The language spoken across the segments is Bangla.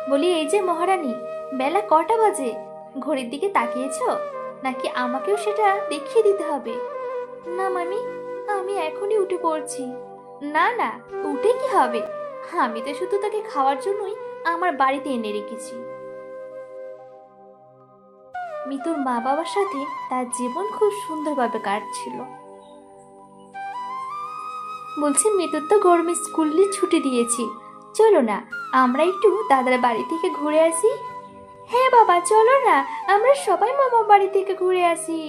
বলি, এই যে মহারানী, বেলা কটা বাজে? ঘড়ির দিকে তাকিয়েছো নাকি আমাকেও সেটা দেখিয়ে দিতে হবে? না মামি, আমি এখনই উঠে পড়ছি। না না, উঠে কি হবে? আমি তো শুধু তাকে খাওয়ার জন্যই আমার বাড়িতে এনে রেখেছি। মিতুর মা বাবার সাথে তার জীবন খুব সুন্দরভাবে কাটছিল। বলছি, মিতুর তো গরমের স্কুলে ছুটি দিয়েছি, চলো না আমরা একটু দাদার বাড়ি থেকে ঘুরে আসি। হ্যাঁ বাবা, চলো না, আমরা সবাই মামার বাড়ি থেকে ঘুরে আসি।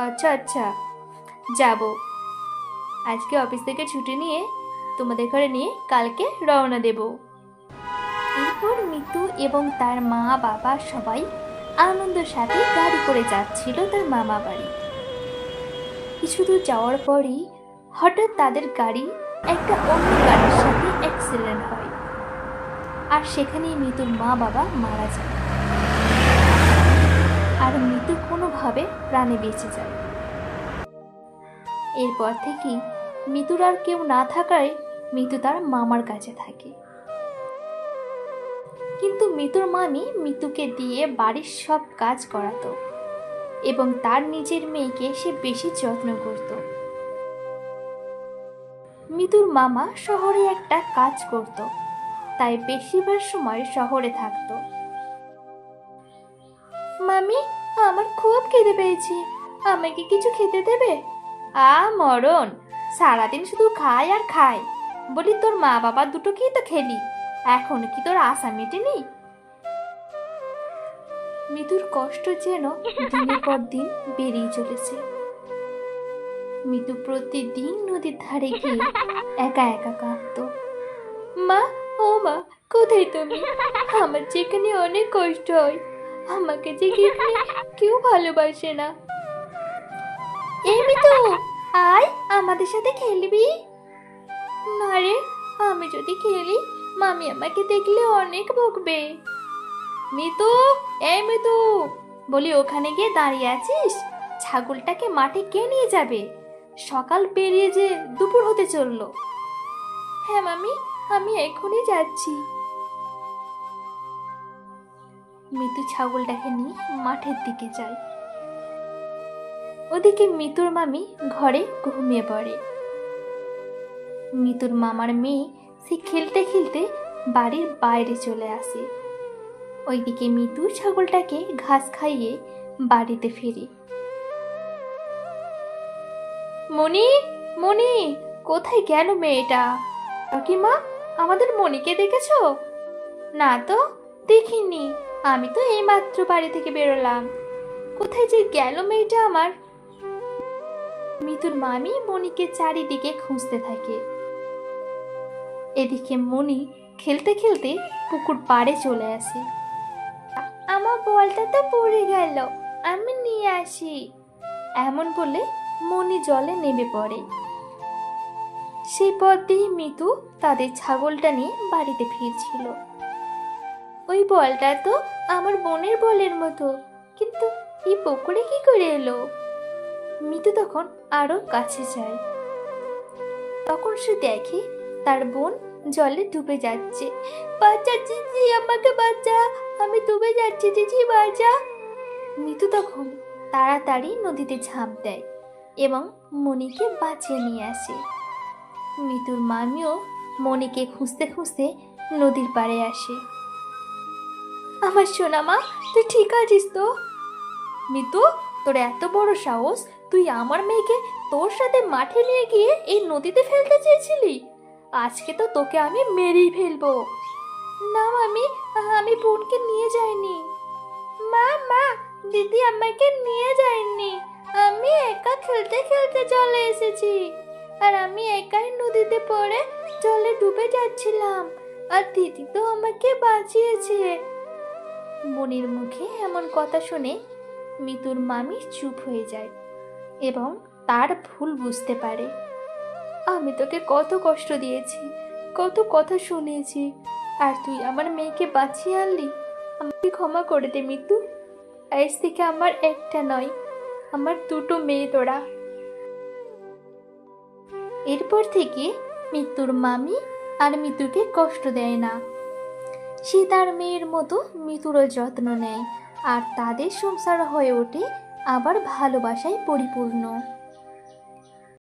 আচ্ছা আচ্ছা, যাব। আজকে অফিস থেকে ছুটি নিয়ে তোমাদের ঘরে নিয়ে কালকে রওনা দেব। এরপর মিতু এবং তার মা বাবা সবাই আনন্দের সাথে গাড়ি করে যাচ্ছিল তার মামা বাড়ি। কিছু দূর যাওয়ার পরই হঠাৎ তাদের গাড়ি একটা অন্য গাড়ির সাথে অ্যাক্সিডেন্ট হয়, আর সেখানেই মিতুর মা বাবা মারা যায়। আর মিতু কোনোভাবে প্রাণে বেঁচে যায়। এরপর থেকেই মিতুর আর কেউ না থাকায় মিতু তার মামার কাছে থাকে। কিন্তু মিতুর মামি মিতুকে দিয়ে বাড়ির সব কাজ করাতো এবং তার নিজের মেয়েকে সে বেশি যত্ন করত। মিতুর মামা শহরে একটা কাজ করত, তাই বেশিরভাগ সময় শহরে থাকতো। মামি, আমার খুব খিদে পেয়েছে, আমাকে কিছু খেতে দেবে? মরণ, সারাদিন শুধু খায় আর খায়। বলি, তোর মা বাবা দুটো কি তো খেলি, এখন কি তোর আশা মেটেনি? মিতুর কষ্ট যেন দিনের পর দিন বেড়েই চলেছে। মিতু প্রতিদিন নদীর ধারে গিয়ে একা একা কাঁদতো। মা, ও মা, কোথায় তুমি? আমার যেখানে অনেক কষ্ট হয়, আমাকে যে এখানে কেউ ভালোবাসে না। এই মিতু, আয়, আমাদের সাথে খেলবি? না রে, আমি যদি খেলি মামি আমাকে দেখলে অনেক বকবে। মিতু, এই মিতু, বলি, ওখানে গিয়ে দাঁড়িয়ে আছিস? ছাগলটাকে মাঠে কে নিয়ে যাবে? সকাল পেরিয়ে যে দুপুর হতে চললো। হ্যাঁ মামি, আমি এখনই যাচ্ছি। মিতু ছাগলটাকে নিয়ে মাঠের দিকে যায়। ওদিকে মিতুর মামি ঘরে ঘুমিয়ে পড়ে। মিতুর মামার মেয়ে সে খেলতে খেলতে বাড়ির বাইরে চলে আসে। ওইদিকে মিতু ছাগলটাকে ঘাস খাইয়ে বাড়িতে ফিরে। মনি, মনি, কোথায় গেল মেয়েটা? কাকিমা, আমাদের মনিকে দেখেছো? না তো, দেখিনি। আমি তো এইমাত্র বাড়ি থেকে বেরোলাম। কোথায় যে গেল মেয়েটা আমার? মিতুর মামি মনিকে চারিদিকে খুঁজতে থাকে। এদিকে মনি খেলতে খেলতে পুকুর পাড়ে চলে আসে। আমার বলটা তো পড়ে গেল, আমি নিয়ে আসি। এমন বলে মনি জলে নেমে পড়ে। সেই পথ দিয়ে মিতু তাদের ছাগলটা নিয়ে বাড়িতে ফিরছিল। ওই বলটা তো আমার বোনের বলের মতো, কিন্তু এই পুকুরে কি করে এলো? মিতু তখন আরো কাছে যায়। তখন সে দেখে তার বোন জলে ডুবে যাচ্ছে। বাঁচা জিজি, আমাকে বাঁচা, আমি ডুবে যাচ্ছি জিজি, বাঁচা। মিতু তখন তাড়াতাড়ি নদীতে ঝাঁপ দেয় এবং মনিকে বাঁচিয়ে নিয়ে আসে। মিতুর মামিও মনিকে খুঁজতে খুঁজতে নদীর পাড়ে আসে। আমার সোনা মা, তুই ঠিক আছিস তো? মিতু, তোর এত বড় সাহস, তুই আমার মেয়েকে তোর সাথে মাঠে নিয়ে গিয়ে এই নদীতে ফেলতে চেয়েছিলি? আজকে তো তোকে আমি মেরেই ফেলবো। না মামি, আমি বোনকে নিয়ে যাইনি। মা, মা, দিদি আমাকে নিয়ে যায়নি, আমি একা খেলতে খেলতে চলে এসেছি। আর আমি একাই নদীতে পড়ে জলে ডুবে যাচ্ছিলাম, আর দিদি তো আমাকে বাঁচিয়েছে। বোনের মুখে এমন কথা শুনে মিতুর মামি চুপ হয়ে যায় এবং তার ভুল বুঝতে পারে। আমি তোকে কত কষ্ট দিয়েছি, কত কথা শুনিয়েছি, আর তুই আমার মেয়েকে বাঁচিয়ে আনলি। আমাকে ক্ষমা করে দে মিতু। আজ থেকে আমার একটা নয়, আমার দুটো মেয়ে তোরা। এরপর থেকে মিতুর মামি আর মিতুকে কষ্ট দেয় না। সে তার মেয়ের মতো মিতুরও যত্ন নেয়, আর তাদের সংসার হয়ে ওঠে আবার ভালোবাসায় পরিপূর্ণ।